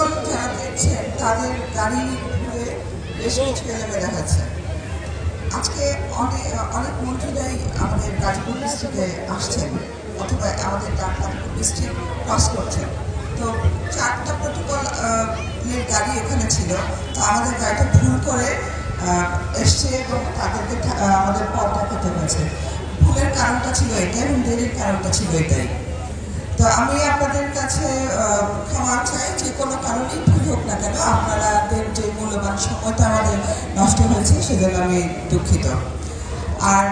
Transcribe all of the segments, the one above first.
Protocol যারা দেখছেন তাদের গাড়ি ঘুরে বেশ কিছু এলাকায় দেখাচ্ছে। আজকে অনেক মন্ত্রীরাই আমাদের গাজীপুর ডিস্ট্রিক্টে আসছেন অথবা আমাদের গাজীপুর ডিস্ট্রিক্ট ক্রস করছেন। তো 4টা প্রটোকল গাড়ি এখানে ছিল, তো আমাদের গাড়িটা ভুল করে এসছে এবং তাদেরকে আমাদের পথটা খেতে হয়েছে। ভুলের কারণটা ছিল এটাই এবং দেরির কারণটা ছিল এটাই। তো আমি আপনাদের কাছে ক্ষমা চাই, যে কোনো কারণেই ভুল হোক না কেন আপনাদের যে মূল্যবান সময়টা আমাদের নষ্ট হয়েছে সেজন্য আমি দুঃখিত। আর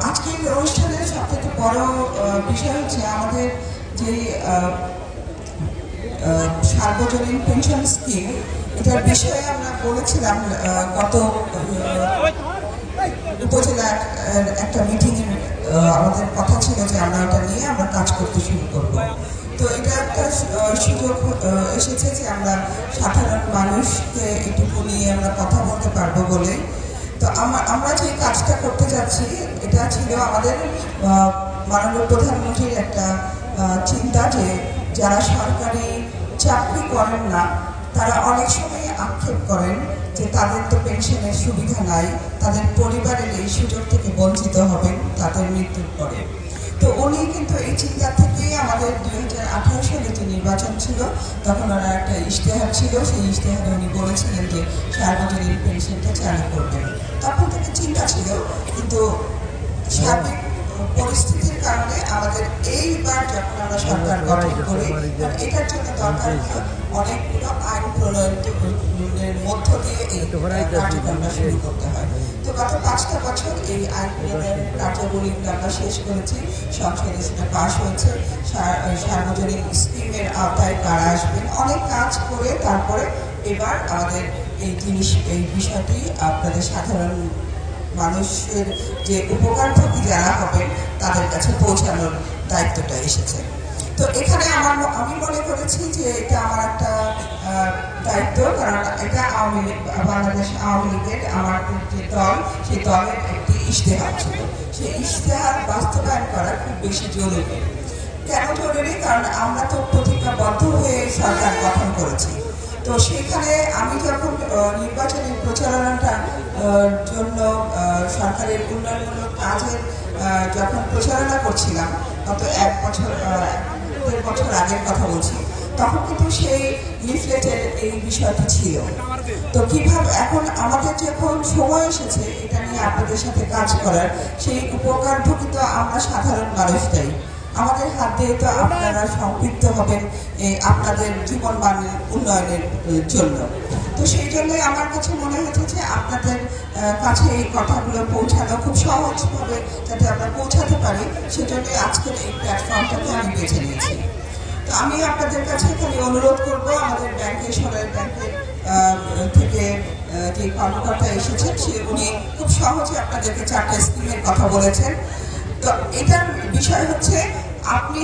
আজকের অনুষ্ঠানের সবথেকে বড় বিষয় হচ্ছে আমাদের যে সার্বজনীন পেনশন স্কিম, এটার বিষয়ে আমরা বলেছিলাম গত উপজেলা একটা মিটিংয়ে আমাদের কথা ছিল যে আমরা এটা নিয়ে আমরা কাজ করতে শুরু করব। তো এটা একটা সুযোগ এসেছে যে আমরা সাধারণ মানুষকে এটুকু নিয়ে আমরা কথা বলতে পারবো বলে। তো আমরা যে কাজটা করতে যাচ্ছি এটা ছিল আমাদের মাননীয় প্রধানমন্ত্রীর একটা চিন্তা যে যারা সরকারি চাকরি করেন না তারা অনেক সময় আক্ষেপ করেন যে তাদের তো পেনশনের সুবিধা নাই, তাদের পরিবারের এই সুযোগ থেকে বঞ্চিত হবেন তাদের মৃত্যুর পরে। তো উনি কিন্তু এই চিন্তা থেকেই আমাদের 2018 সালে যে নির্বাচন ছিল তখন ওনার একটা ইশতেহার ছিল, সেই ইশতেহারে উনি বলেছিলেন যে সার্বজনীন পেনশনটা চালু করবেন। তখন থেকে চিন্তা ছিল, কিন্তু সার্বিক পরিস্থিতির কারণে আমাদের এইবার যখন আমরা সরকার গঠন করি এটার জন্য দরকার অনেকগুলো আইন প্রণয়নের মধ্য দিয়ে এই কার্যক্রমটা শুরু করতে হয়। তো গত 5টা বছর এই আইন প্রণয়নের কার্যাবলী আমরা শেষ করেছি, সংসদে সেটা পাশ হয়েছে। সার্বজনীন স্কিমের আওতায় কারা আসবেন, অনেক কাজ করে তারপরে এবার আমাদের এই বিষয়টি আপনাদের সাধারণ মানুষের যে উপকারভোগী যারা হবেন তাদের কাছে পৌঁছানোর দায়িত্বটা এসেছে। তো এখানে আমি মনে করেছি যে এটা আমার একটা দায়িত্ব, কারণ এটা বাংলাদেশ আওয়ামী লীগের আমার যে দল সেই দলের একটি ইশতেহার ছিল, সেই ইশতেহার বাস্তবায়ন করা খুব বেশি জরুরি। কেন জরুরি? কারণ আমরা তো প্রতিজ্ঞাবদ্ধ হয়ে সরকার গঠন করেছি। তো সেখানে আমি যখন নির্বাচনের প্রচারণাটার জন্য সরকারের উন্নয়নমূলক কাজের যখন প্রচারণা করছিলাম গত 1.5 বছর আগের কথা বলছি, তখন কিন্তু সেই লিফলেটের এই বিষয়টি ছিল। তো কিভাবে এখন আমাদের যখন সময় এসেছে এটা নিয়ে আপনাদের সাথে কাজ করার, সেই উপকারভোগী তো আমরা সাধারণ মানুষটাই, আমাদের হাত দিয়ে তো আপনারা সম্পৃক্ত হবেন আপনাদের জীবনমানের উন্নয়নের জন্য। তো সেই জন্যই আমার কাছে মনে হয়েছে যে আপনাদের কাছে এই কথাগুলো পৌঁছানো খুব সহজভাবে যাতে আমরা পৌঁছাতে পারি, সেজন্যই আজকের এই প্ল্যাটফর্মটাকে আমি বেছে নিয়েছি। তো আমি আপনাদের কাছে খালি অনুরোধ করবো, আমাদের সোনালী ব্যাংকের থেকে যে কর্মকর্তা এসেছেন উনি খুব সহজে আপনাদেরকে 4টা স্কিমের কথা বলেছেন। তো এটার বিষয় হচ্ছে আপনি